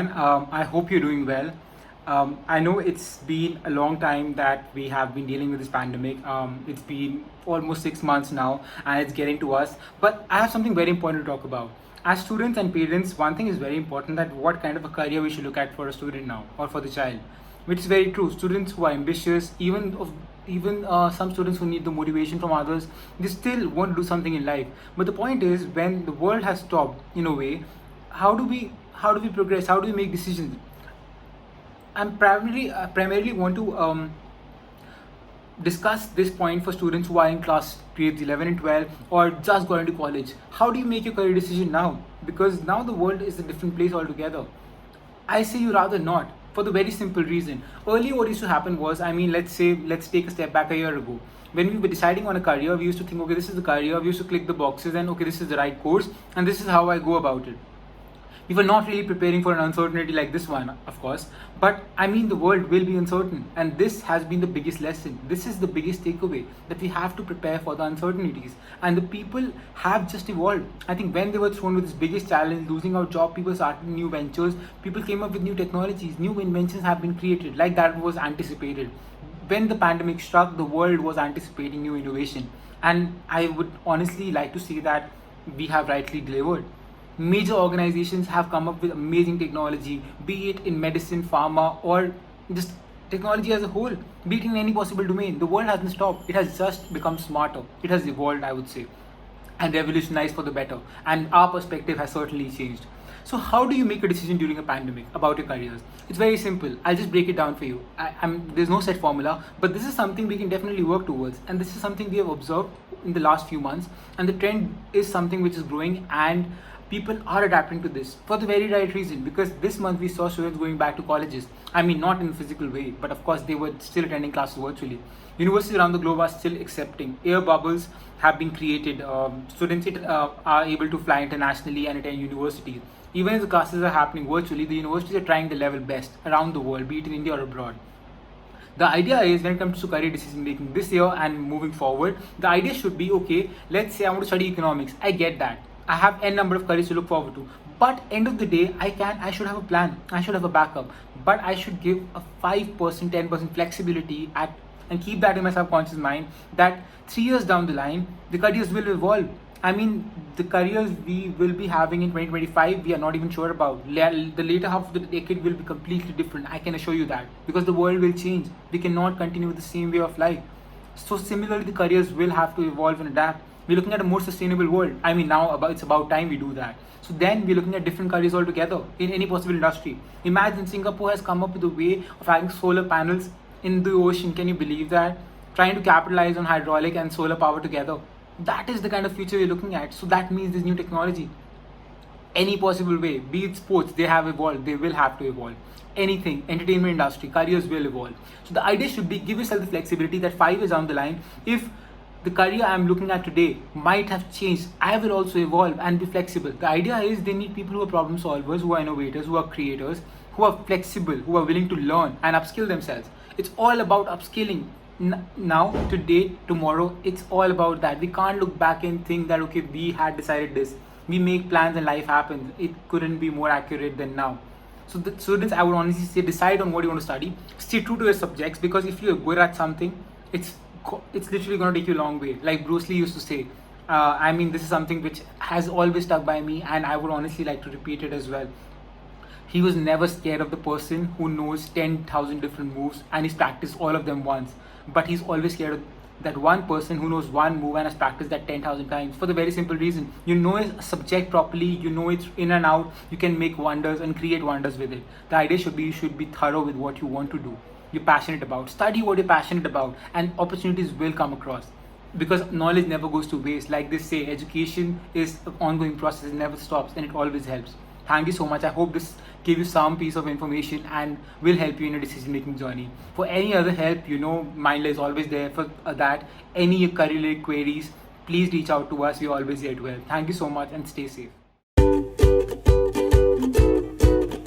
everyone. I hope you're doing well. I know it's been a long time that we have been dealing with this pandemic. It's been almost 6 months now, and it's getting to us. But I have something very important to talk about. As students and parents, one thing is very important, that what kind of a career we should look at for a student now or for the child, which is very true. Students who are ambitious, even some students who need the motivation from others, they still want to do something in life. But the point is, when the world has stopped in a way, how do we progress? How do we make decisions? I'm primarily want to discuss this point for students who are in class grades 11 and 12 or just going to college. How do you make your career decision now? Because now the world is a different place altogether. I say you rather not, for the very simple reason. Earlier, what used to happen was, let's take a step back a year ago. When we were deciding on a career, we used to think, okay, this is the career. We used to click the boxes and, okay, this is the right course and this is how I go about it. We were not really preparing for an uncertainty like this one, of course, but the world will be uncertain, and this has been the biggest lesson. This is the biggest takeaway, that we have to prepare for the uncertainties, and the people have just evolved. I think when they were thrown with this biggest challenge, losing our job, people started new ventures, people came up with new technologies, new inventions have been created, like that was anticipated. When the pandemic struck, the world was anticipating new innovation, and I would honestly like to say that we have rightly delivered. Major organizations have come up with amazing technology, be it in medicine, pharma, or just technology as a whole, be it in any possible domain. The world hasn't stopped, it has just become smarter. It has evolved, I would say, and revolutionized for the better. And our perspective has certainly changed. So, how do you make a decision during a pandemic about your careers? It's very simple. I'll just break it down for you. There's no set formula, but this is something we can definitely work towards. And this is something we have observed in the last few months. And the trend is something which is growing, and people are adapting to this for the very right reason, because this month we saw students going back to colleges. Not in a physical way, but of course they were still attending classes virtually. Universities around the globe are still accepting. Air bubbles have been created. Students are able to fly internationally and attend universities. Even if the classes are happening virtually, the universities are trying the level best around the world, be it in India or abroad. The idea is, when it comes to career decision making this year and moving forward, the idea should be, okay, let's say I want to study economics. I get that. I have n number of careers to look forward to. But end of the day, I should have a plan. I should have a backup. But I should give a 5%, 10% flexibility and keep that in my subconscious mind, that 3 years down the line, the careers will evolve. The careers we will be having in 2025, we are not even sure about. The later half of the decade will be completely different. I can assure you that, because the world will change. We cannot continue with the same way of life. So similarly, the careers will have to evolve and adapt. We're looking at a more sustainable world. It's about time we do that. So then we're looking at different careers altogether in any possible industry. Imagine Singapore has come up with a way of having solar panels in the ocean. Can you believe that? Trying to capitalize on hydraulic and solar power together. That is the kind of future we're looking at. So that means there's new technology. Any possible way, be it sports, they have evolved, they will have to evolve. Anything, entertainment industry, careers will evolve. So the idea should be, give yourself the flexibility that 5 years down the line, if the career I'm looking at today might have changed, I will also evolve and be flexible. The idea is, they need people who are problem solvers, who are innovators, who are creators, who are flexible, who are willing to learn and upskill themselves. It's all about upskilling. Now, today, tomorrow, it's all about that. We can't look back and think that, okay, we had decided this. We make plans and life happens. It couldn't be more accurate than now. So the students, I would honestly say, decide on what you want to study. Stay true to your subjects, because if you're good at something, it's literally going to take you a long way. Like Bruce Lee used to say. This is something which has always stuck by me, and I would honestly like to repeat it as well. He was never scared of the person who knows 10,000 different moves and he's practiced all of them once. But he's always scared of that one person who knows one move and has practiced that 10,000 times, for the very simple reason, you know a subject properly, you know it in and out, you can make wonders and create wonders with it. The idea should be, you should be thorough with what you want to do, you're passionate about. Study what you're passionate about, and opportunities will come across, because knowledge never goes to waste. Like they say, education is an ongoing process, it never stops, and it always helps. Thank you so much. I hope this gave you some piece of information and will help you in your decision making journey. For any other help, Mindler is always there for that. Any career queries, please reach out to us. We're always here to help. Thank you so much, and stay safe.